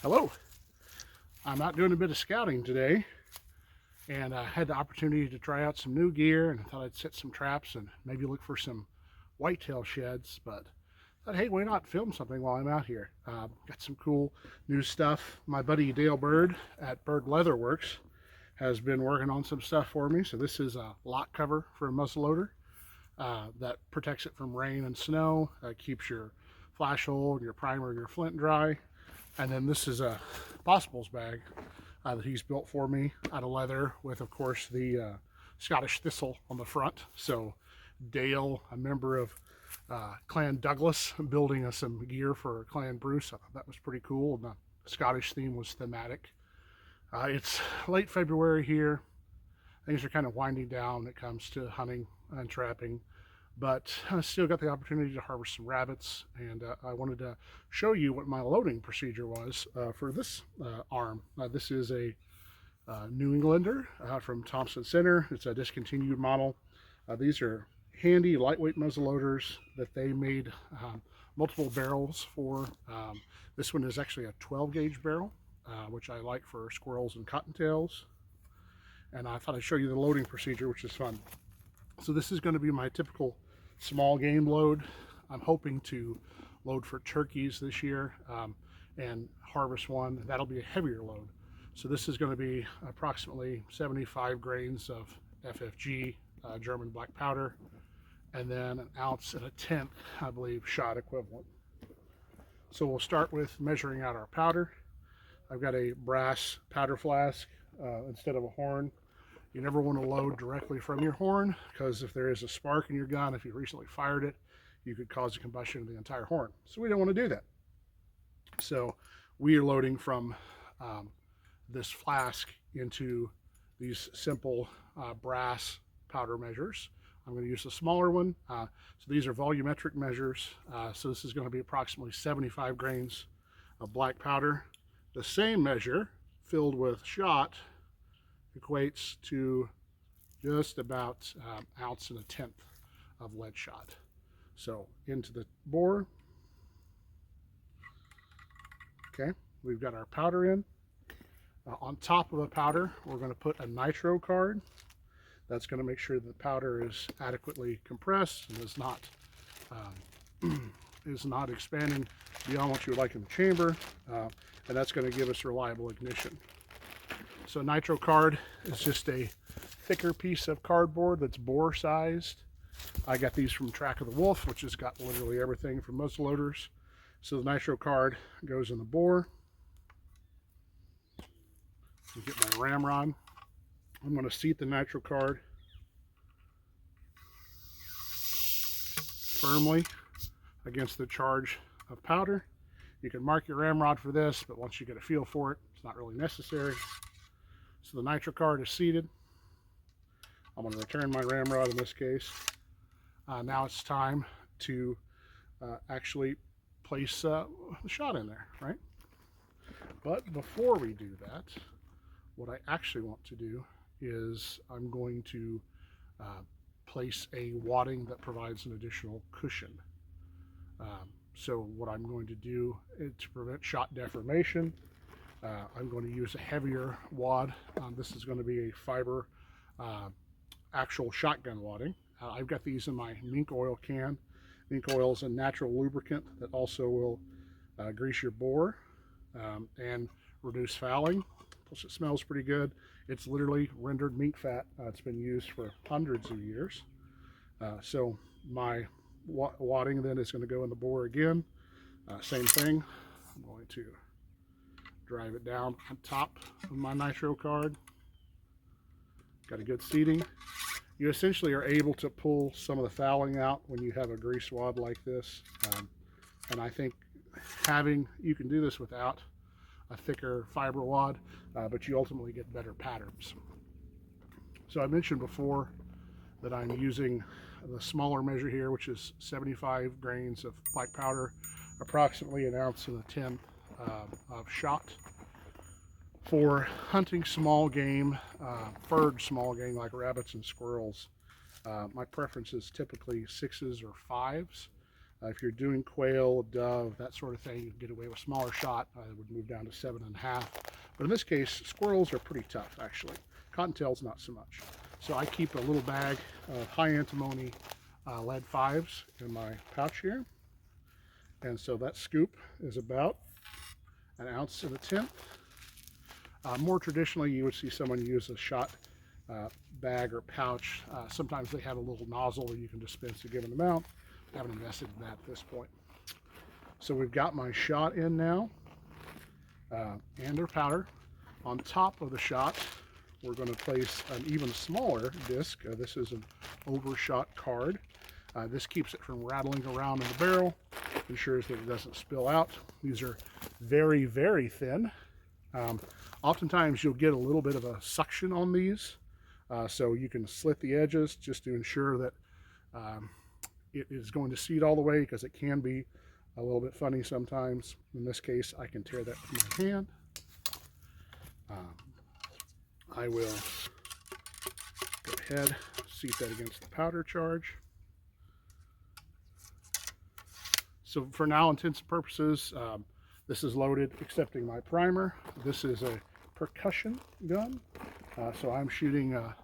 Hello. I'm out doing a bit of scouting today, and I had the opportunity to try out some new gear, and I thought I'd set some traps and maybe look for some whitetail sheds, but I thought, hey, why not film something while I'm out here? Got some cool new stuff. My buddy Dale Bird at Bird Leatherworks has been working on some stuff for me. So this is a lock cover for a muzzleloader that protects it from rain and snow, keeps your flash hole and your primer and your flint dry. And then this is a possibles bag that he's built for me out of leather with, of course, the Scottish thistle on the front. So Dale, a member of Clan Douglas, building us some gear for Clan Bruce. I thought that was pretty cool. And the Scottish theme was thematic. It's late February here. Things are kind of winding down when it comes to hunting and trapping, but I still got the opportunity to harvest some rabbits, and I wanted to show you what my loading procedure was for this arm. This is a New Englander from Thompson Center. It's a discontinued model. These are handy lightweight muzzleloaders that they made multiple barrels for. This one is actually a 12 gauge barrel, which I like for squirrels and cottontails. And I thought I'd show you the loading procedure, which is fun. So this is going to be my typical small game load. I'm hoping to load for turkeys this year and harvest one. That'll be a heavier load. So this is going to be approximately 75 grains of FFG, German black powder, and then 1 ounce and 1/10, I believe, shot equivalent. So we'll start with measuring out our powder. I've got a brass powder flask instead of a horn. You never want to load directly from your horn, because if there is a spark in your gun, if you recently fired it, you could cause a combustion of the entire horn. So we don't want to do that. So we are loading from this flask into these simple brass powder measures. I'm going to use a smaller one. So these are volumetric measures. So this is going to be approximately 75 grains of black powder. The same measure filled with shot equates to just about 1 ounce and 1/10 of lead shot. So into the bore. Okay, we've got our powder in. On top of the powder, we're going to put a nitro card. That's going to make sure that the powder is adequately compressed and is not expanding beyond what you would like in the chamber, and that's going to give us reliable ignition. So nitro card is just a thicker piece of cardboard that's bore sized. I got these from Track of the Wolf, which has got literally everything from muzzleloaders. So the nitro card goes in the bore. You get my ramrod. I'm going to seat the nitro card firmly against the charge of powder. You can mark your ramrod for this, but once you get a feel for it, it's not really necessary. So the nitro card is seated. I'm going to return my ramrod in this case. Now it's time to actually place the shot in there, right? But before we do that, what I actually want to do is I'm going to place a wadding that provides an additional cushion. So what I'm going to do to prevent shot deformation, I'm going to use a heavier wad. This is going to be a fiber actual shotgun wadding. I've got these in my mink oil can. Mink oil is a natural lubricant that also will grease your bore and reduce fouling. Plus it smells pretty good. It's literally rendered meat fat. It's been used for hundreds of years. So my wadding then is going to go in the bore again. Same thing. I'm going to drive it down on top of my nitro card. Got a good seating. You essentially are able to pull some of the fouling out when you have a grease wad like this. And I think you can do this without a thicker fiber wad, but you ultimately get better patterns. So I mentioned before that I'm using the smaller measure here, which is 75 grains of black powder, approximately 1 ounce and 1/10 of shot. For hunting small game, furred small game like rabbits and squirrels, my preference is typically 6s or 5s. If you're doing quail, dove, that sort of thing, you can get away with smaller shot. I would move down to 7.5. But in this case, squirrels are pretty tough, actually. Cottontails, not so much. So I keep a little bag of high antimony lead 5s in my pouch here. And so that scoop is about 1 ounce and 1/10. More traditionally, you would see someone use a shot bag or pouch. Sometimes they have a little nozzle where you can dispense a given amount. I haven't invested in that at this point. So we've got my shot in now, and their powder. On top of the shot, we're going to place an even smaller disc. This is an overshot card. This keeps it from rattling around in the barrel, ensures that it doesn't spill out. These are very, very thin. Oftentimes you'll get a little bit of a suction on these, so you can slit the edges just to ensure that it is going to seat all the way, because it can be a little bit funny sometimes. In this case, I can tear that with my hand. I will go ahead, seat that against the powder charge. So for now, intents and purposes, this is loaded, excepting my primer. This is a percussion gun, so I'm shooting a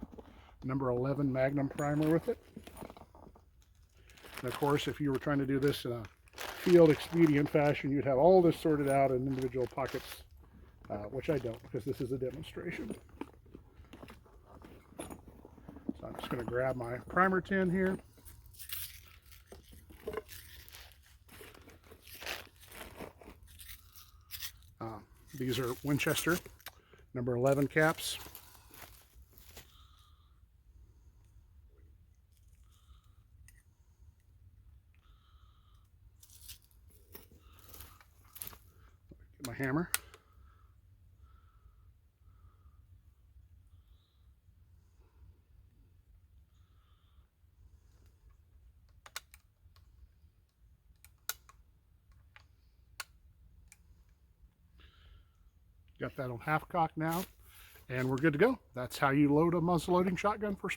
number 11 Magnum primer with it. And of course, if you were trying to do this in a field expedient fashion, you'd have all this sorted out in individual pockets, which I don't, because this is a demonstration. So I'm just going to grab my primer tin here. These are Winchester number 11 caps. Get my hammer. Got that on half cock now, and we're good to go. That's how you load a muzzleloading shotgun for